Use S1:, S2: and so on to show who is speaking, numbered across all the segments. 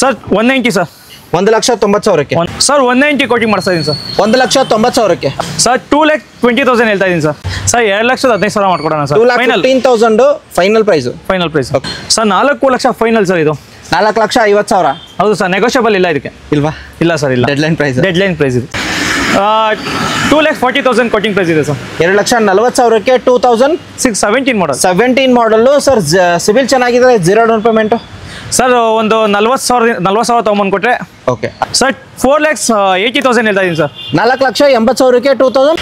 S1: Sir 190 sir
S2: 1,90,000ಕ್ಕೆ
S1: sir 190 coating ಮಾಡ್ತಾ ಇದೀನಿ sir
S2: 1,90,000ಕ್ಕೆ
S1: sir 2,20,000 ಹೇಳ್ತಾ ಇದೀನಿ ಸರ್ ಸರ್ 2,15,000 ಮಾಡ್ಕೊಡೋಣ sir
S2: $2,15,000 final price
S1: sir 4 lakh final sir ಇದು
S2: 4,50,000
S1: ಹೌದು ಸರ್ ನೆಗೋಷಿಯಬಲ್ ಇಲ್ಲ ಇದಕ್ಕೆ ಇಲ್ಲ ಸರ್ ಇಲ್ಲ
S2: ಡೆಡ್ಲೈನ್ ಪ್ರೈಸ್
S1: ಇದು 2,40,000 ಕೋಟಿಂಗ್ ಪ್ರೈಸ್ ಇದೆ ಸರ್
S2: 2,40,000ಕ್ಕೆ
S1: 2017 ಮಾಡಲ್
S2: 17 ಮಾಡಲ್ಲು ಸರ್ ಸಿಬಿಲ್ ಚೆನ್ನಾಗಿದೆ 0 ಡೌನ್ ಪೇಮೆಂಟು
S1: ಸರ್ ಒಂದು 40,000 ತೊಗೊಂಬಂದ್ಕೊಟ್ರೆ
S2: ಓಕೆ
S1: ಸರ್ 4,80,000 ಹೇಳ್ತಾ ಇದೀನಿ ಸರ್
S2: 4,80,000ಕ್ಕೆ 2,000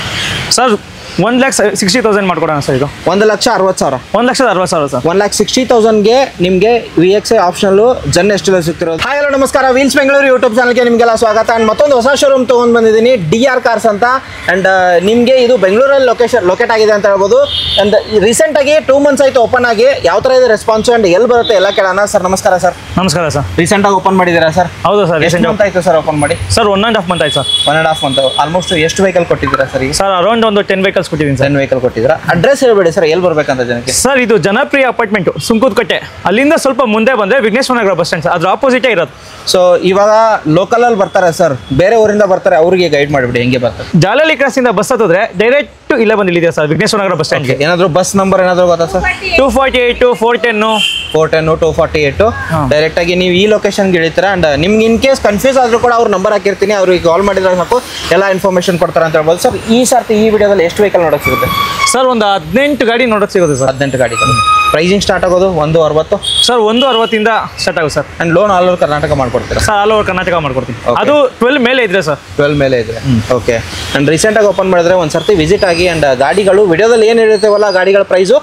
S1: ಸರ್ 1,60,000 ಮಾಡ್ಕೊಡೋಣ ಸರ್ ಇದು
S2: 1,60,000
S1: 1,60,000 ಸರ್
S2: 1,60,000ಗೆ ನಿಮಗೆ VXI ಆಪ್ಷನಲ್ಲು ಜನ್ ಎಷ್ಟೆಲ್ಲ ಸಿಗ್ತಿರೋದು. ಹಾಯ್ ಹಲೋ ನಮಸ್ಕಾರ, ವೀಲ್ಸ್ ಬೆಂಗಳೂರು ಯೂಟ್ಯೂಬ್ ಚಾನಲ್ಗೆ ನಿಮಗೆಲ್ಲ ಸ್ವಾಗತ. ಆ್ಯಂಡ್ ಮತ್ತೊಂದು ಹೊಸ ಶೋರೂಮ್ ತೊಗೊಂಡು ಬಂದಿದ್ದೀನಿ DR ಕಾರ್ಸ್ ಅಂತ. ಆ್ಯಂಡ್ ನಿಮಗೆ ಇದು ಬೆಂಗಳೂರಲ್ಲಿ ಲೊಕೇಟ್ ಆಗಿದೆ ಅಂತ ಹೇಳ್ಬೋದು. ಆ್ಯಂಡ್ ರೀಸೆಂಟಾಗಿ 2 months ಆಯಿತು ಓಪನ್ ಆಗಿ. ಯಾವ ಥರ ಇದೆ ರೆಸ್ಪಾನ್ಸ್ ಆ್ಯಂಡ್ ಎಲ್ಲಿ ಬರುತ್ತೆ ಎಲ್ಲ ಕೇಳೋಣ. ಸರ್ ನಮಸ್ಕಾರ ಸರ್.
S1: ನಮಸ್ಕಾರ ಸರ್.
S2: ರೀಸೆಂಟಾಗಿ ಓಪನ್ ಮಾಡಿದ್ದೀರಾ ಸರ್?
S1: ಹೌದು ಸರ್.
S2: ಎಷ್ಟು ಮಂತ್ ಆಯಿತು ಸರ್ ಓಪನ್ ಮಾಡಿ?
S1: ಸರ್ 1.5 month ಆಯ್ತು ಸರ್.
S2: 1.5 month. ಆಲ್ಮೋಸ್ಟ್ ಎಷ್ಟು ವೆಹಿಕಲ್ ಕೊಟ್ಟಿದ್ದೀರಾ ಸರ್ ಈಗ?
S1: ಸರ್ ಅರೌಂಡ್ ಒಂದು 10 vehicles ಕೊಟ್ಟಿದ್ದೀನಿ ಸರ್.
S2: 10 ವೆಹಿಕಲ್ ಕೊಟ್ಟಿದ್ದೀರಾ. ಅಡ್ರೆಸ್ ಹೇಳ್ಬೇಡಿ ಸರ್, ಎಲ್ಲಿ ಬರ್ಬೇಕಂತ ಜನಕ್ಕೆ?
S1: ಸರ್ ಇದು ಜನಪ್ರಿಯ ಅಪಾರ್ಟ್ಮೆಂಟ್ ಸುಂಕುದಕಟ್ಟೆ, ಅಲ್ಲಿಂದ ಸ್ವಲ್ಪ ಮುಂದೆ ಬಂದರೆ ವಿಘ್ನೇಶ್ವರ ನಗರ ಬಸ್ ಸ್ಟ್ಯಾಂಡ್ ಸರ್, ಅದ್ರ ಆಪೋಸಿಟೇ ಇರೋದು.
S2: ಸೊ ಇವಾಗ ಲೋಕಲಲ್ಲಿ ಬರ್ತಾರೆ ಸರ್, ಬೇರೆ ಊರಿಂದ ಬರ್ತಾರೆ, ಅವರಿಗೆ ಗೈಡ್ ಮಾಡಿಬಿಡಿ ಹೆಂಗೆ ಬರ್ತಾರೆ.
S1: ಜಾಲಹಳ್ಳಿ ಕ್ರಾಸಿಂದ ಬಸ್ ಹತ್ತಿದ್ರೆ ಡೈರೆಕ್ಟ್ ಇಲ್ಲೇ ಬಂದಿದೆ ಸರ್ ವಿಘ್ನೇಶ್ವರ ನಗರ ಬಸ್ ಸ್ಟ್ಯಾಂಡ್ಗೆ.
S2: ಏನಾದರೂ ಬಸ್ ನಂಬರ್ ಏನಾದರೂ ಗೊತ್ತಾ ಸರ್?
S1: 248 410
S2: 248 ಡೈರೆಕ್ಟ್ ಆಗಿ ನೀವು ಈ ಲೊಕೇಶನ್ಗೆ ಇಳಿತೀರಾ. ಅಂಡ್ ನಿಮ್ಗೆ ಇನ್ ಕೇಸ್ ಕನ್ಫ್ಯೂಸ್ ಆದರೂ ಕೂಡ ಅವ್ರ ನಂಬರ್ ಹಾಕಿರ್ತೀನಿ, ಅವ್ರಿಗೆ ಕಾಲ್ ಮಾಡಿದ್ರೆ ಸಾಕು ಎಲ್ಲ ಇನ್ಫಾರ್ಮೇಷನ್ ಕೊಡ್ತಾರೆ ಅಂತ ಹೇಳ್ಬೋದು. ಸರ್ ಈ ಸರ್ತಿ ಈ ವಿಡಿಯೋದಲ್ಲಿ ಎಷ್ಟು ವೆಹಿಕಲ್ ನೋಡೋಕೆ ಸಿಗುತ್ತೆ
S1: ಸರ್? ಒಂದು 18 ಗಾಡಿ ನೋಡೋಕೆ ಸಿಗುತ್ತೆ ಸರ್.
S2: 18 ಗಾಡಿಗಳು. ಪ್ರೈಸಿಂಗ್ ಸ್ಟಾರ್ಟ್ ಆಗೋದು 160
S1: ಸರ್. 160 ಸ್ಟಾರ್ಟ್ ಆಗುತ್ತೆ sir.
S2: And loan all over Karnataka ಮಾಡ್ಕೊಡ್ತೀರಾ
S1: ಸರ್? ಆಲ್ ಓವರ್ ಕರ್ನಾಟಕ ಮಾಡ್ಕೊಡ್ತೀನಿ. ಅದು 12 ಮೇಲೆ ಇದ್ರೆ ಸರ್.
S2: 12 ಮೇಲೆ ಇದ್ರೆ ಓಕೆ. ಆ್ಯಂಡ್ ರೀಸೆಂಟಾಗಿ ಓಪನ್ ಮಾಡಿದ್ರೆ ಒಂದು ಸರ್ತಿ ವಿಸಿಟ್ ಆಗಿ. ಆ್ಯಂಡ್ ಗಾಡಿಗಳು ವಿಡಿಯೋದಲ್ಲಿ ಏನು ಹೇಳಿರ್ತೇವಲ್ಲ ಗಾಡಿಗಳ ಪ್ರೈಸು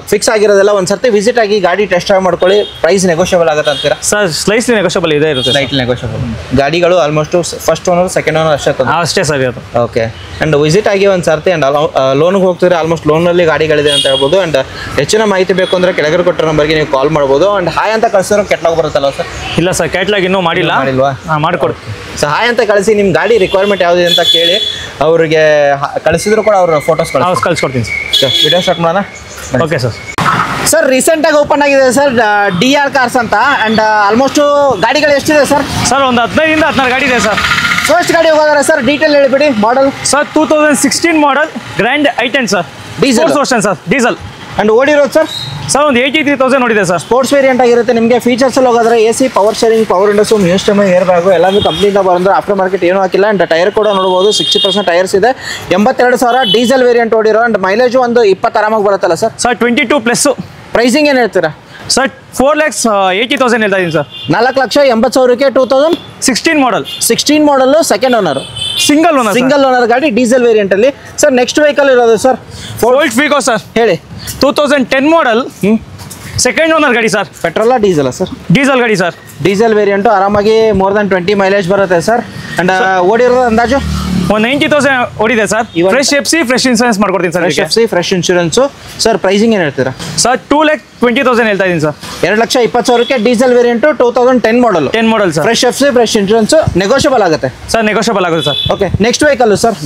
S2: ಫಿಕ್ಸ್ ಆಗಿರೋದೆಲ್ಲ ಒಂದು ಸರ್ತಿ ವಿಸಿಟ್ ಆಗಿ ಗಾಡಿ ಟೆಸ್ಟ್ ಡ್ರೈವ್ ಮಾಡ್ಕೊಳ್ಳಿ. ಪ್ರೈಸ್ ನೆಗೋಷಿಯಬಲ್ ಆಗುತ್ತೆ ಅಂತೀರಾ
S1: ಸರ್? ಸ್ಲೈಸ್ಲಿ ನೆಗೋಷಿಯಬಲ್ ಇದೆ ಇರುತ್ತೆ.
S2: Slightly negotiable. ಗಾಡಿಗಳು almost first owner second owner
S1: ಅಷ್ಟೇ ಸರ್ ಅದು.
S2: ಓಕೆ. ಆ್ಯಂಡ್ ವಿಸಿಟ್ ಆಗಿ ಒಂದು ಸರ್ತಿ. ಆ್ಯಂಡ್ ಲೋನ್ಗೆ ಹೋಗ್ತಿದ್ರೆ ಆಲ್ಮೋಸ್ಟ್ ಲೋನಲ್ಲಿ ಗಾಡಿಗಳಿದೆ ಅಂತ ಹೇಳ್ಬೋದು. ಆ್ಯಂಡ್ ಹೆಚ್ಚಿನ ಮಾಹಿತಿ ಬೇಕು ಅಂದರೆ ಕೆಳಗಡೆ ಕೊಟ್ಟಿರೋ ನಂಬರ್ಗೆ ನೀವು ಕಾಲ್ ಮಾಡ್ಬೋದು. ಆ್ಯಂಡ್ ಹಾಯ್ ಅಂತ ಕಳಿಸಿರೋ ಕೆಟ್ಲಾಗ್ ಬರುತ್ತಲ್ಲ ಸರ್?
S1: ಇಲ್ಲ ಸರ್, ಕ್ಯಾಟ್ಲಾಗ್ ಇನ್ನೂ ಮಾಡಿಲ್ವಾ? ಮಾಡಿಕೊಡ್ತೀನಿ.
S2: ಸೊ ಹಾಯ್ ಅಂತ ಕಳಿಸಿ, ನಿಮ್ಮ ಗಾಡಿ ರಿಕ್ವೈರ್ಮೆಂಟ್ ಯಾವುದಿದೆ ಅಂತ ಕೇಳಿ ಅವರಿಗೆ ಕಳಿಸಿದ್ರು ಕೂಡ ಅವ್ರ ಫೋಟೋಸ್
S1: ಕಳಿಸ್ಕೊಡ್ತೀನಿ ಸರ್.
S2: ವಿಡಿಯೋ ಸ್ಟಾರ್ಟ್ ಮಾಡೋಣ.
S1: Okay sir.
S2: ಸರ್ ರೀಸೆಂಟಾಗಿ ಓಪನ್ ಆಗಿದೆ ಸರ್ DR ಕಾರ್ಸ್ ಅಂತ. ಆ್ಯಂಡ್ ಆಲ್ಮೋಸ್ಟು ಗಾಡಿಗಳು ಎಷ್ಟಿದೆ ಸರ್?
S1: ಸರ್ ಒಂದು 15 ಇಂದ 16 ಗಾಡಿ ಇದೆ ಸರ್.
S2: ಫಸ್ಟ್ ಗಾಡಿ ಹೋಗೋದಾರೆ ಸರ್, ಡೀಟೇಲ್ ಹೇಳಿಬಿಡಿ. Model
S1: sir 2016 model grand i10 sir.
S2: Diesel
S1: version sir, diesel.
S2: And ಓಡಿರೋದು ಸರ್?
S1: ಸರ್ ಒಂದು 83,000 ನೋಡಿದೆ ಸರ್.
S2: ಸ್ಪೋರ್ಟ್ಸ್ ವೇರಿಯಂಟ್ ಆಗಿರುತ್ತೆ. ನಿಮಗೆ ಫೀಚರ್ಸಲ್ಲಿ ಹೋಗೋದ್ರೆ AC, power steering, power windows, museum, air bag ಎಲ್ಲಾನು ಕಂಪ್ನಿಯಿಂದ ಬಂದರೆ ಆಫ್ಟರ್ ಮಾರ್ಕೆಟ್ ಏನೂ ಹಾಕಿಲ್ಲ. ಆ್ಯಂಡ್ ಟೈರ್ ಕೂಡ ನೋಡ್ಬೋದು 60% ಟೈರ್ಸ್ ಇದೆ. 82,000 ಡೀಸೆಲ್ ವೇರಿಯಂಟ್ ಓಡಿರೋ. ಆ್ಯಂಡ್ ಮೈಲೇಜು ಒಂದು 20 ಆರಾಮಾಗಿ ಬರುತ್ತಲ್ಲ ಸರ್?
S1: ಸರ್ 22+.
S2: ಪ್ರೈಸಿಂಗ್ ಏನು ಹೇಳ್ತೀರಾ
S1: ಸರ್? 4,80,000 ಹೇಳ್ತಾ ಇದ್ದೀನಿ ಸರ್.
S2: 4,80,000ಕ್ಕೆ
S1: 2016 model.
S2: 16 model, second owner, single owner ಗಾಡಿ, ಡೀಸೆಲ್ ವೇರಿಯಂಟಲ್ಲಿ. ಸರ್ ನೆಕ್ಸ್ಟ್ ವೆಹಿಕಲ್ ಇರೋದು ಸರ್
S1: ಫೋಲ್ಟ್ ಫಿಗೋ ಸರ್.
S2: ಹೇಳಿ.
S1: 2010 ಮಾಡಲ್, ಸೆಕೆಂಡ್ ಓನರ್ ಗಾಡಿ ಸರ್.
S2: ಪೆಟ್ರೋಲಾ ಡೀಸೆಲಾ ಸರ್?
S1: ಡೀಸೆಲ್ ಗಾಡಿ ಸರ್.
S2: ಡೀಸೆಲ್ ವೇರಿಯಂಟು, ಆರಾಮಾಗಿ more than 20 ಮೈಲೇಜ್ ಬರುತ್ತೆ ಸರ್. ಆ್ಯಂಡ್ ಓಡಿರೋದು ಅಂದಾಜು
S1: ಒಂದು 90,000 ಓಡಿದೆ sir. Fresh FC, fresh insurance ಮಾಡ್ಕೊಡ್ತೀನಿ sir.
S2: Fresh FC, fresh insurance. Sir pricing ಏನು ಹೇಳ್ತೀರಾ?
S1: ಸರ್ 2,20,000 ಹೇಳ್ತಾ ಇದ್ದೀನಿ ಸರ್.
S2: 2,20,000ಕ್ಕೆ ಡೀಸೆಲ್ ವೇರಿಯಂಟು, 2010 ಮಾಡಲ್,
S1: 10 model sir.
S2: Fresh FC, fresh insurance, negotiable ಆಗುತ್ತೆ
S1: ಸರ್. ನೆಗೋಷಿಯಬಲ್ ಆಗುತ್ತೆ sir.
S2: Okay. Next vehicle sir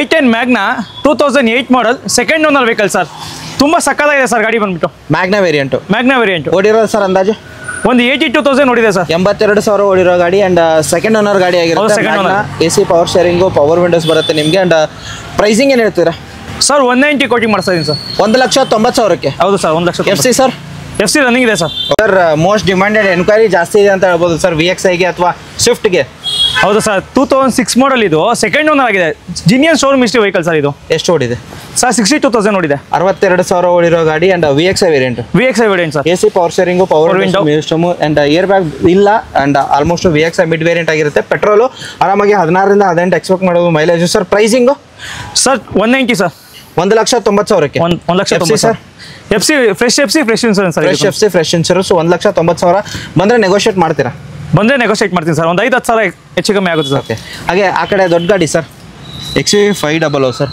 S1: i10 Magna 2008 ಮಾಡಲ್, second owner vehicle sir. ತುಂಬ ಸಕ್ಕತ್ತಾಗಿದೆ sir ಗಾಡಿ ಬಂದ್ಬಿಟ್ಟು.
S2: ಮ್ಯಾಗ್ನಾ ವೇರಿಯಂಟು
S1: ಓಡಿರೋದು
S2: ಸರ್ ಅಂದಾಜು
S1: ಒಂದು 82,000 ಓಡಿದೆ ಸರ್.
S2: 82,000 ಓಡಿರೋ ಗಾಡಿ. ಆ್ಯಂಡ್ ಸೆಕೆಂಡ್ ಓನರ್ ಗಾಡಿ ಆಗಿರುತ್ತೆ. AC, power steering, power windows ಬರುತ್ತೆ ನಿಮಗೆ. ಆ್ಯಂಡ್ ಪ್ರೈಸಿಂಗ್ ಏನು ಹೇಳ್ತೀರಾ?
S1: ಸರ್ 190 ಕೋಟಿಂಗ್ ಮಾಡ್ತಾ ಇದ್ದೀನಿ ಸರ್.
S2: 1,90,000ಕ್ಕೆ.
S1: ಹೌದು sir, 1,00,000.
S2: FC sir?
S1: FC running ಇದೆ sir.
S2: Sir most demanded enquiry ಜಾಸ್ತಿ ಇದೆ ಅಂತ ಹೇಳ್ಬೋದು ಸರ್ VXIಗೆ ಅಥವಾ ಸ್ವಿಫ್ಟ್ಗೆ.
S1: ಹೌದು ಸರ್. 2006 ಮಾಡಲ್ ಇದು, ಸೆಕೆಂಡ್ ಓನರ್ ಆಗಿದೆ. Genuine showroom history vehicle sir ಇದು.
S2: ಎಷ್ಟು ಓಡಿದೆ
S1: ಸರ್? 62,000 ಓಡಿದೆ.
S2: 62,000 ಓಡಿರೋ ಗಾಡಿ. And VXI variant
S1: sir.
S2: AC, power steering, power window, ಮ್ಯೂಸಿಯಮ್, ಆ್ಯಂಡ್ ಏರ್ ಬ್ಯಾಗ್ ಇಲ್ಲ. And almost VXI mid variant ಆಗಿರುತ್ತೆ. ಪೆಟ್ರೋಲು ಆರಾಮಾಗಿ 16ರಿಂದ 18 ಎಕ್ಸ್ಪೆಕ್ಟ್ ಮಾಡೋದು mileage. Sir pricing?
S1: Sir 190 sir.
S2: 1,90,000ಕ್ಕೆ.
S1: 1,90,000 sir. FC, fresh insurance sir.
S2: Fresh FC, fresh insurance. 1,90,000 ಬಂದರೆ negotiate ಮಾಡ್ತೀರಾ?
S1: ಬಂದರೆ ನೆಗೋಷಿಯೇಟ್ ಮಾಡ್ತೀನಿ ಸರ್. ಒಂದು 5-10,000 ಹೆಚ್ಚು ಕಮ್ಮಿ ಆಗುತ್ತೆ ಸರ್.
S2: ಓಕೆ. ಹಾಗೆ ಆ ಕಡೆ ದೊಡ್ಡ ಗಾಡಿ sir XUV500 sir.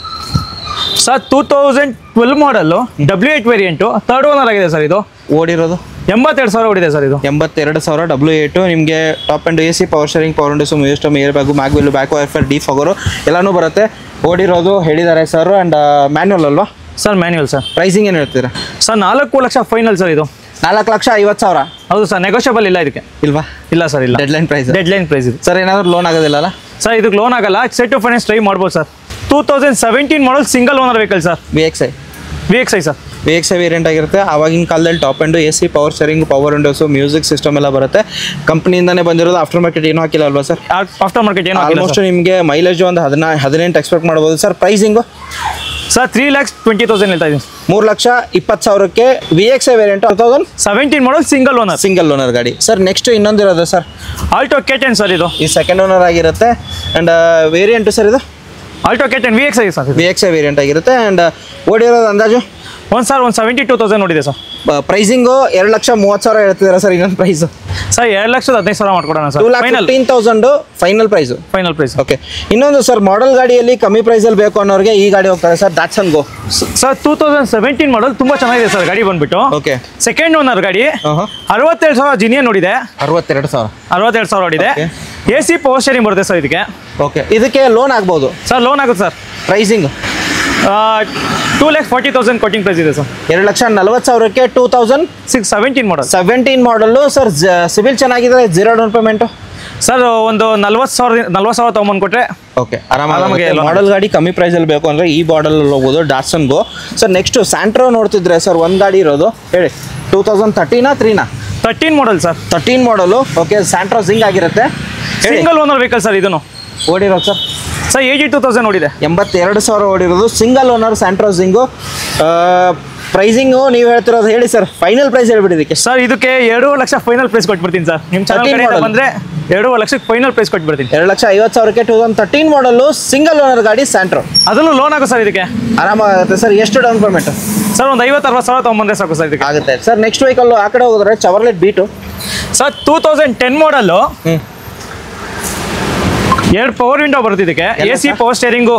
S1: Sir 2012 model, W8 variant, third owner ಆಗಿದೆ ಸರ್. ಇದು
S2: ಓಡಿರೋದು
S1: 82,000 ಓಡಿದೆ ಸರ್. ಇದು
S2: 82,000 W8. ನಿಮಗೆ top and AC, power steering, power windows, museum, air bag, mag wheel, back wiper, defogger ಎಲ್ಲನೂ ಬರುತ್ತೆ. ಓಡಿರೋದು ಹೇಳಿದ್ದಾರೆ ಸರ್. ಆ್ಯಂಡ್ ಮ್ಯಾನ್ಯುವಲ್ ಅಲ್ವಾ
S1: ಸರ್? Manual sir.
S2: ಪ್ರೈಸಿಂಗ್ ಏನು ಹೇಳ್ತೀರಾ?
S1: Sir 4 lakh final sir. ಇದು
S2: 4,50,000
S1: ಹೌದು ಸರ್, ನೆಗೋಷಿಯಬಲ್ ಇಲ್ಲ ಇದಕ್ಕೆ.
S2: ಇಲ್ವಾ?
S1: ಇಲ್ಲ ಸರ್, ಇಲ್ಲ.
S2: Deadline price.
S1: ಡೆಡ್ಲೈನ್ ಪ್ರೈಸ್ ಇದು
S2: ಸರ್ ಏನಾದರೂ ಲೋನ್ ಆಗೋದಿಲ್ಲ
S1: ಸರ್? ಇದಕ್ಕೆ ಲೋನ್ ಆಗಲ್ಲ, ಸೆಟ್ ಟು ಫೈನಾನ್ಸ್ ಟ್ರೈ ಮಾಡ್ಬೋದು sir. 2017 model single owner vehicle sir. VXI sir.
S2: VXI variant ಆಗಿರುತ್ತೆ. ಆವಾಗಿನ ಕಾಲದಲ್ಲಿ top and AC, power steering, power windows, music system ಎಲ್ಲ ಬರುತ್ತೆ. ಕಂಪ್ನಿಯಿಂದನೇ ಬಂದಿರೋದು. ಆಫ್ಟರ್ ಮಾರ್ಕೆಟ್ ಏನೂ ಹಾಕಿಲ್ಲ ಅಲ್ವಾ ಸರ್?
S1: ಆಫ್ಟರ್ ಮಾರ್ಕೆಟ್ ಏನು
S2: ಆಲ್ಮೋಸ್ಟ್ ನಿಮಗೆ ಮೈಲೇಜ್ ಒಂದು 18 ಎಕ್ಸ್ಪೆಕ್ಟ್ ಮಾಡ್ಬೋದು ಸರ್. ಪ್ರೈಸಿಂಗು
S1: ಸರ್ 3,20,000 ಹೇಳ್ತಾ ಇದ್ದೀನಿ.
S2: 3,20,000ಕ್ಕೆ VXI variant
S1: 2017 model single owner
S2: ಗಾಡಿ ಸರ್. ನೆಕ್ಸ್ಟ್ ಇನ್ನೊಂದು ಇರೋದು ಸರ್
S1: ಆಲ್ಟೋ K10 ಸರ್. ಇದು
S2: ಈ ಸೆಕೆಂಡ್ ಓನರ್ ಆಗಿರುತ್ತೆ. ಆ್ಯಂಡ್ ವೇರಿಯಂಟು ಸರ್ ಇದು
S1: Alto K10 VXI sir.
S2: VXI variant ಆಗಿರುತ್ತೆ. ಆ್ಯಂಡ್ ಓಡಿರೋದು ಅಂದಾಜು
S1: ಸರ್ 172,000 ನೋಡಿದೆ ಸರ್.
S2: ಪ್ರೈಸಿಂಗು 2,30,000 ಹೇಳ್ತಿದ್ದೀರಾ ಸರ್? ಇನ್ನೊಂದು ಪ್ರೈಸು
S1: ಸರ್ 2,15,000 ಮಾಡ್ಕೊಡೋಣ ಸರ್.
S2: 2,15,000 final price. ಓಕೆ. ಇನ್ನೊಂದು ಸರ್, ಮಾಡೆಲ್ ಗಾಡಿಯಲ್ಲಿ ಕಮ್ಮಿ ಪ್ರೈಸಲ್ಲಿ ಬೇಕು ಅನ್ನೋರಿಗೆ ಈ ಗಾಡಿ ಹೋಗ್ತಾರೆ ಸರ್. ಡ್ಯಾಟ್ಸನ್ ಗೋ
S1: ಸರ್ 2017 ಮಾಡಲ್ ತುಂಬ ಚೆನ್ನಾಗಿದೆ ಸರ್. ಗಾಡಿ ಬಂದ್ಬಿಟ್ಟು
S2: ಓಕೆ
S1: ಸೆಕೆಂಡ್ ಓನರ್ ಗಾಡಿ. 62,000 ಜಿನಿಯನ್ ನೋಡಿದೆ. 62,000 ನೋಡಿದೆ. AC ಪವರ್ ಸ್ಟೇರಿಂಗ್ ಬರುತ್ತೆ ಸರ್ ಇದಕ್ಕೆ.
S2: ಓಕೆ. ಇದಕ್ಕೆ ಲೋನ್ ಆಗ್ಬೋದು
S1: ಸರ್? ಲೋನ್ ಆಗುತ್ತೆ ಸರ್.
S2: ಪ್ರೈಸಿಂಗ್
S1: 2,40,000 ಕೊಟ್ಟಿಂಗ್ ಪ್ರೈಸ್ ಇದೆ ಸರ್.
S2: 2,40,000ಕ್ಕೆ
S1: 2017
S2: ಮಾಡಲ್ಲು ಸರ್. ಸಿವಿಲ್ ಚೆನ್ನಾಗಿದೆ. 0 ಡೌನ್ ಪೇಮೆಂಟು
S1: ಸರ್. ಒಂದು 40,000 ತೊಗೊಂಬಂದು ಕೊಟ್ಟರೆ
S2: ಓಕೆ ಆರಾಮಾಗಿ. ಮಾಡೆಲ್ ಗಾಡಿ ಕಮ್ಮಿ ಪ್ರೈಸಲ್ಲಿ ಬೇಕು ಅಂದರೆ ಈ ಮಾಡಲಲ್ಲಿ ಹೋಗ್ಬೋದು. ಡ್ಯಾಟ್ಸನ್ ಗೋ ಸರ್. ನೆಕ್ಸ್ಟು ಸ್ಯಾಂಟ್ರೋ ನೋಡ್ತಿದ್ರೆ ಸರ್, ಒಂದು ಗಾಡಿ ಇರೋದು ಹೇಳಿ. 2013
S1: ಮಾಡಲ್ ಸರ್.
S2: 13 ಮಾಡಲು. ಓಕೆ. ಸ್ಯಾಂಟ್ರೋ ಜಿಂಗ್ ಆಗಿರುತ್ತೆ.
S1: Single owner vehicle sir. ಇದನ್ನು
S2: ಓಡಿರೋದು ಸರ್
S1: 82,000 ನೋಡಿದೆ.
S2: 82,000 ಓಡಿರೋದು. Single owner Santro Zing. Pricing ನೀವು ಹೇಳ್ತಿರೋದು ಹೇಳಿ ಸರ್. ಫೈನಲ್ ಪ್ರೈಸ್ ಹೇಳ್ಬಿಡಿ ಇದಕ್ಕೆ
S1: ಸರ್. ಇದಕ್ಕೆ 2 ಲಕ್ಷ ಫೈನಲ್ ಪ್ರೈಸ್ ಕೊಟ್ಬಿಡ್ತೀನಿ ಸರ್. ನಿಮ್ಮ ಚಾನಲ್ ಬಂದರೆ 2 ಲಕ್ಷಕ್ಕೆ ಫೈನಲ್ ಪ್ರೈಸ್ ಕೊಟ್ಬಿಡ್ತೀನಿ.
S2: 2,50,000ಕ್ಕೆ 2013 ಮಾಡಲು ಸಿಂಗಲ್ ಓನರ್ ಗಾಡಿ ಸ್ಯಾಂಟ್ರೋ.
S1: ಅದನ್ನು ಲೋನ್ ಆಗೋ ಸರ್ ಇದಕ್ಕೆ.
S2: ಆರಾಮಾಗುತ್ತೆ ಸರ್. ಎಷ್ಟು ಡೌನ್ ಪೇಮೆಂಟ್
S1: ಸರ್? ಒಂದು 50,000-60,000 ತೊಗೊಂಬಂದ್ರೆ ಸಾಕು ಸರ್ ಇದಕ್ಕೆ.
S2: ಆಗುತ್ತೆ ಸರ್. ನೆಕ್ಸ್ಟ್ ವೆಹಿಕಲ್ ಆ ಕಡೆ ಹೋಗಿದ್ರೆ Chevrolet Beat
S1: sir. 2010 model. 2 power window ಬರುತ್ತೆ ಇದಕ್ಕೆ. AC ಪವರ್ ಸ್ಟೇರಿಂಗು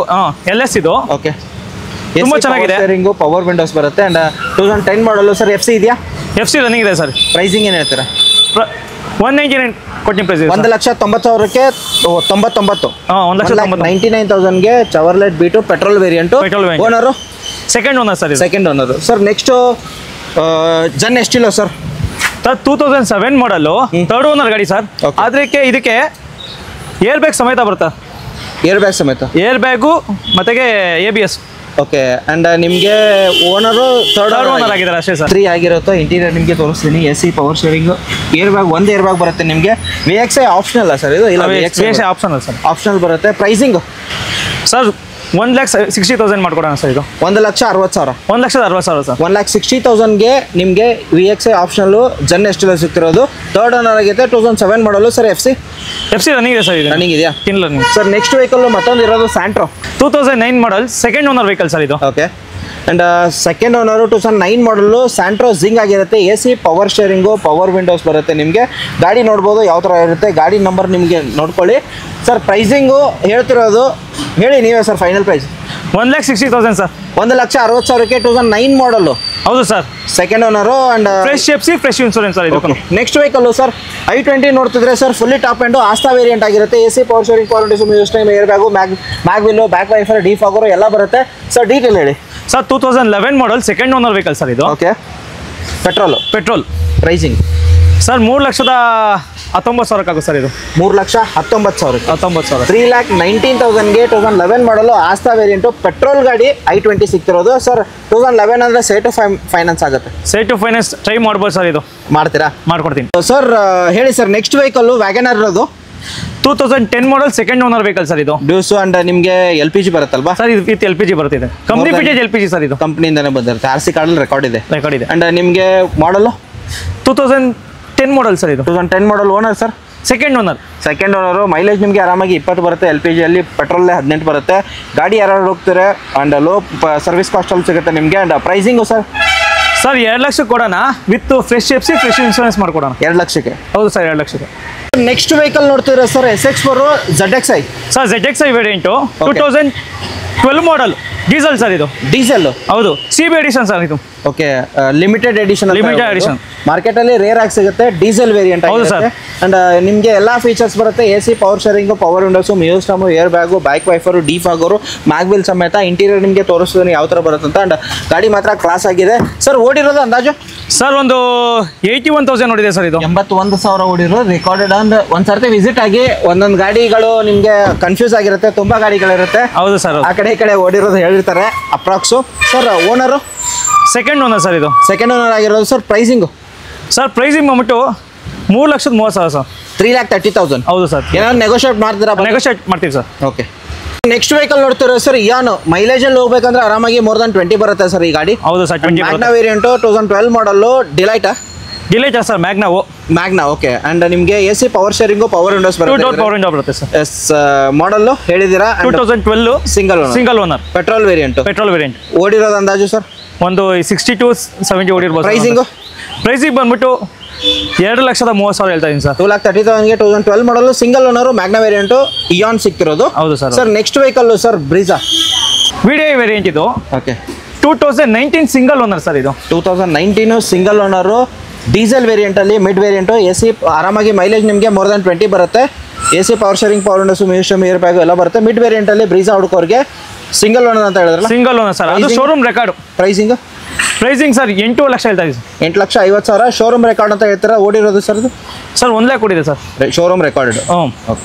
S1: LS ಇದು.
S2: ಓಕೆ.
S1: ತುಂಬ ಚೆನ್ನಾಗಿದೆ.
S2: ಸ್ಟೇರಿಂಗು, ಪವರ್ ವಿಂಡೋಸ್ ಬರುತ್ತೆ. And 2010 model sir. FC ಇದೆಯಾ?
S1: FC ರನ್ನಿಂಗ್ ಇದೆ ಸರ್.
S2: ಪ್ರೈಸಿಂಗ್ ಏನು ಹೇಳ್ತೀರಾ?
S1: 199 ಕೊಟ್ಟಿನ ಪ್ರೈಸ್.
S2: 1,90,000ಕ್ಕೆ 99.
S1: 1,99,000ಗೆ
S2: Chevrolet Beat petrol variant. Owner
S1: second owner sir.
S2: Second owner sir. Next ಜನ್ ಎಷ್ಟಿಲ್ಲ ಸರ್?
S1: 2007 ಮಾಡಲ್ಲು. 3rd ಓನರ್ ಗಾಡಿ ಸರ್. ಅದಕ್ಕೆ ಇದಕ್ಕೆ ಏರ್ ಬ್ಯಾಗ್ ಸಮೇತ ಬರುತ್ತೆ.
S2: ಏರ್ ಬ್ಯಾಗು
S1: ಮತ್ತೆ ABS.
S2: ಓಕೆ. ಆ್ಯಂಡ್ ನಿಮಗೆ ಓನರು 3rd
S1: ಓನರ್ ಆಗಿದ್ದಾರೆ ಅಷ್ಟೇ ಸರ್.
S2: 3 ಆಗಿರುತ್ತೋ. ಇಂಟೀರಿಯರ್ ನಿಮಗೆ ತೋರಿಸ್ತೀನಿ. AC ಪವರ್ ಸ್ಟೇರಿಂಗು, ಒಂದು ಏರ್ ಬ್ಯಾಗ್ ಬರುತ್ತೆ ನಿಮಗೆ. VXI ಆಪ್ಷನಲ್ಲ ಸರ್ ಇದು? ಇಲ್ಲ,
S1: VXI ಆಪ್ಷನಲ್ ಸರ್.
S2: ಆಪ್ಷನಲ್ ಬರುತ್ತೆ. ಪ್ರೈಸಿಂಗು
S1: ಸರ್ 1,60,000 ಮಾಡ್ಕೊಡೋಣ ಸರ್. ಇದು
S2: 1,60,000.
S1: 1,60,000 ಸರ್.
S2: 1,60,000ಗೆ ನಿಮಗೆ VXI ಆಪ್ಷನಲ್ಲು ಜನ್ ಎಷ್ಟೆಲ್ಲ ಸಿಗ್ತಿರೋದು. 3rd ಓನರ್ ಆಗಿದೆ. 2007 ಮಾಡಲು ಸರ್. FC
S1: ರನ್ನಿಂಗ್ ಇದೆ ಸರ್. ಇದು
S2: ರನ್ನಿಂಗ್ ಇದೆಯಾ?
S1: Running
S2: sir. ನೆಕ್ಸ್ಟ್ ವೆಹಿಕಲ್ ಮತ್ತೊಂದು ಇರೋದು ಸ್ಯಾಂಟ್ರೋ.
S1: 2009 ಮಾಡಲ್ ಸೆಕೆಂಡ್ ಓನರ್ ವೆಹಿಕಲ್ ಸರ್ ಇದು.
S2: ಓಕೆ. ಆ್ಯಂಡ್ ಸೆಕೆಂಡ್ ಓನರು 2009 ಮಾಡಲು. ಸ್ಯಾಂಟ್ರೋ ಜಿಂಗ್ ಆಗಿರುತ್ತೆ. AC power steering, power windows ಬರುತ್ತೆ ನಿಮಗೆ. ಗಾಡಿ ನೋಡ್ಬೋದು ಯಾವ ಥರ ಇರುತ್ತೆ. ಗಾಡಿ ನಂಬರ್ ನಿಮಗೆ ನೋಡ್ಕೊಳ್ಳಿ ಸರ್. ಪ್ರೈಸಿಂಗು ಹೇಳ್ತಿರೋದು ಹೇಳಿ ನೀವೇ ಸರ್. Final price
S1: 1,60,000 sir.
S2: 1,60,000ಕ್ಕೆ 2009 ಮಾಡಲು.
S1: ಹೌದು sir.
S2: Second owner. And
S1: fresh FC fresh insurance sir ಇದು.
S2: ನೆಕ್ಸ್ಟ್ ವೆಹಿಕಲ್ಲು ಸರ್ i20 ನೋಡ್ತಿದ್ರೆ sir. Fully top and Asta variant ಆಗಿರುತ್ತೆ. AC power steering, power windows, music system, air bag, mag wheel, back wiper, defogger ಎಲ್ಲ ಬರುತ್ತೆ sir. Detail ಹೇಳಿ
S1: sir. 2011 model second owner vehicle sir ಇದು.
S2: Okay. Petrol. Pricing
S1: sir 3,19,000 ಆಗುತ್ತೆ sir. ಇದು
S2: 3,19,000.
S1: 19,000.
S2: 3,19,000ಗೆ 2011 ಮಾಡಲು ಆಸ್ತಾ variant petrol ಗಾಡಿ i20 ಸಿಗ್ತಿರೋದು sir. 2011 ಅಂದರೆ set to finance ಆಗುತ್ತೆ.
S1: ಸೆಟ್ ಟು ಫೈನಾನ್ಸ್ ಟ್ರೈ ಮಾಡ್ಬೋದು ಸರ್. ಇದು
S2: ಮಾಡ್ತೀರಾ?
S1: ಮಾಡ್ಕೊಡ್ತೀನಿ
S2: ಸರ್. ಹೇಳಿ ಸರ್. ನೆಕ್ಸ್ಟ್ ವೆಹಿಕಲ್ಲು ವ್ಯಾಗನರ್ ಇರೋದು.
S1: 2010 model second owner vehicle sir ಇದು.
S2: ಡ್ಯೂಸು. ಆ್ಯಂಡ್ ನಿಮಗೆ LPG ಬರುತ್ತಲ್ವಾ
S1: ಸರ್? ಇದು ವಿತ್ LPG ಬರುತ್ತಿದೆ. Company fitting LPG sir. ಇದು
S2: ಕಂಪ್ನಿಯಿಂದನೇ ಬಂದಿರುತ್ತೆ. RC ಕಾರ್ಡಲ್ಲಿ ರೆಕಾರ್ಡ್ ಇದೆ.
S1: ಆ್ಯಂಡ್
S2: ನಿಮಗೆ ಮಾಡಲು
S1: 2010 ಮಾಡಲ್ ಸರ್ ಇದು.
S2: 2010 model. Owner sir?
S1: Second owner. Mileage ನಿಮಗೆ ಆರಾಮಾಗಿ 20 ಬರುತ್ತೆ. LPGಯಲ್ಲಿ. ಪೆಟ್ರೋಲೇ 18 ಬರುತ್ತೆ. ಗಾಡಿ ಯಾರು ಹೋಗ್ತಾರೆ. ಆ್ಯಂಡ್ ಲೋ ಸರ್ವಿಸ್ ಕಾಸ್ಟಲ್ಲಿ ಸಿಗುತ್ತೆ ನಿಮಗೆ. And pricing sir? Sir 2 lakh ಕೊಡೋಣ. With fresh FC fresh insurance ಮಾಡ್ಕೊಡೋಣ.
S2: 2 ಲಕ್ಷಕ್ಕೆ.
S1: ಹೌದು ಸರ್. 2 ಲಕ್ಷಕ್ಕೆ.
S2: ನೆಕ್ಸ್ಟ್ ವೆಹಿಕಲ್ ನೋಡ್ತಿದ್ರೆ sir SX4 ZXi
S3: sir ZXi variant 2012 model diesel sir ಇದು.
S2: ಡೀಸೆಲ್
S3: ಹೌದು, CB ಎಡಿಷನ್ ಸರ್ ಇದು.
S2: Okay, limited edition.
S3: Limited edition.
S2: Market ಅಲ್ಲಿ ರೇರ್ ಆಗಿ ಸಿಗುತ್ತೆ, ಡೀಸೆಲ್ ವೇರಿಯಂಟ್.
S3: ಹೌದು ಸರ್.
S2: ಅಂಡ್ ನಿಮಗೆ ಎಲ್ಲಾ ಫೀಚರ್ಸ್ ಬರುತ್ತೆ. AC, power steering, power windows, museum, air bag, back wiper, defogger, mag wheel ಸಮೇತ. ಇಂಟೀರಿಯರ್ ನಿಮಗೆ ತೋರಿಸ್ತೀನಿ ಯಾವ ಥರ ಬರುತ್ತೆ ಅಂತ. ಅಂಡ್ ಗಾಡಿ ಮಾತ್ರ ಕ್ಲಾಸ್ ಆಗಿದೆ ಸರ್. ಓಡಿರೋದು ಅಂದಾಜು
S3: ಸರ್ ಒಂದು 81,000 ನೋಡಿದೆ ಸರ್ ಇದು.
S2: 81,000 ಓಡಿರೋದು ರೆಕಾರ್ಡೆಡ್. ಅಂಡ್ ಒಂದ್ಸರ್ತಿ ವಿಸಿಟ್ ಆಗಿ ಒಂದೊಂದು ಗಾಡಿಗಳು ನಿಮಗೆ ಕನ್ಫ್ಯೂಸ್ ಆಗಿರುತ್ತೆ, ತುಂಬಾ ಗಾಡಿಗಳಿರುತ್ತೆ.
S3: ಹೌದು ಸರ್.
S2: ಆ ಕಡೆ ಈ ಕಡೆ ಓಡಿರೋದು ಹೇಳಿರ್ತಾರೆ approx. Sir owner
S3: second owner sir ಇದು.
S2: ಸೆಕೆಂಡ್ ಓನರ್ ಆಗಿರೋದು. ಸರ್ ಪ್ರೈಸಿಂಗು
S3: ಸರ್ ಪ್ರೈಸಿಂಗ್ ಬಂದ್ಬಿಟ್ಟು 3,30,000 ಸರ್.
S2: 3,30,000.
S3: ಹೌದು ಸರ್.
S2: ಏನಾದ್ರು ನೆಗೋಷಿಯೇಟ್ ಮಾಡ್ತೀರಾ?
S3: ನೆಗೋಷಿಯೇಟ್ ಮಾಡ್ತೀವಿ ಸರ್.
S2: ಓಕೆ. ನೆಕ್ಸ್ಟ್ ವೆಹಿಕಲ್ ನೋಡ್ತಿರೋ ಸರ್ ಇಯಾನ್. ಮೈಲೇಜ್ ಅಲ್ಲಿ ಹೋಗ್ಬೇಕಂದ್ರೆ ಆರಾಮಾಗಿ ಮೋರ್ ದನ್ 20 ಬರುತ್ತೆ ಸರ್ ಈ ಗಾಡಿ.
S3: ಹೌದು ಸರ್. 20
S2: Magna variant 2012 model. ಡಿಲೈಟಾ
S3: ಸರ್ ಮ್ಯಾಗ್ನಾವು.
S2: Magna okay. ಅಂಡ್ ನಿಮಗೆ AC, power steering, power windows
S3: two door power window ಬರುತ್ತೆ ಸರ್.
S2: ಎಸ್ ಮಾಡಲ್ಲು ಹೇಳಿದ್ದೀರಾ.
S3: 2012 single owner
S2: petrol variant.
S3: Petrol variant.
S2: ಓಡಿರೋದು ಅಂದಾಜು ಸರ್
S3: ಒಂದು 60 to 70 ಓಡಿರ್ಬೋದು.
S2: ಪ್ರೈಸಿಂಗು
S3: ಬಂದ್ಬಿಟ್ಟು 2,30,000 ಹೇಳ್ತಾ ಇದೀನಿ ಸರ್.
S2: 2,30,000ಗೆ 2012 model single owner Magna variant Eon ಸಿಕ್ತಿರೋದು.
S3: ಹೌದು sir.
S2: Sir next vehicle sir Brezza
S3: VDI variant ಇದು.
S2: ಓಕೆ.
S3: 2019 ಸಿಂಗಲ್ ಓನರ್ ಸರ್ ಇದು.
S2: 2019 ಸಿಂಗಲ್ ಓನರು, ಡೀಸೆಲ್ ವೇರಿಯಂಟಲ್ಲಿ, ಮಿಡ್ ವೇರಿಯಂಟು. AC ಆರಾಮಾಗಿ ಮೈಲೇಜ್ ನಿಮಗೆ ಮೋರ್ ದನ್ 20 ಬರುತ್ತೆ. AC, power steering, power windows, museum, air bag ಎಲ್ಲ ಬರುತ್ತೆ. ಮಿಡ್ ವೇರಿಯಂಟಲ್ಲಿ ಬ್ರೀಜಾ ಹುಡುಕೋರಿಗೆ ಸಿಂಗಲ್ ಓನರ್ ಅಂತ ಹೇಳಿದ್ರಲ್ಲ.
S3: Single owner sir. ಅದು showroom record.
S2: Pricing
S3: sir 8 lakh ಹೇಳ್ತಾ ಇದೀನಿ.
S2: 8,50,000 ಶೋರೂಮ್ ರೆಕಾರ್ಡ್ ಅಂತ ಹೇಳ್ತೀರಾ. ಓಡಿರೋದು ಸರ್ ಇದು
S3: ಸರ್ 1 lakh ಕೊಡಿದೆ ಸರ್.
S2: Showroom record.
S3: ಹ್ಞೂ.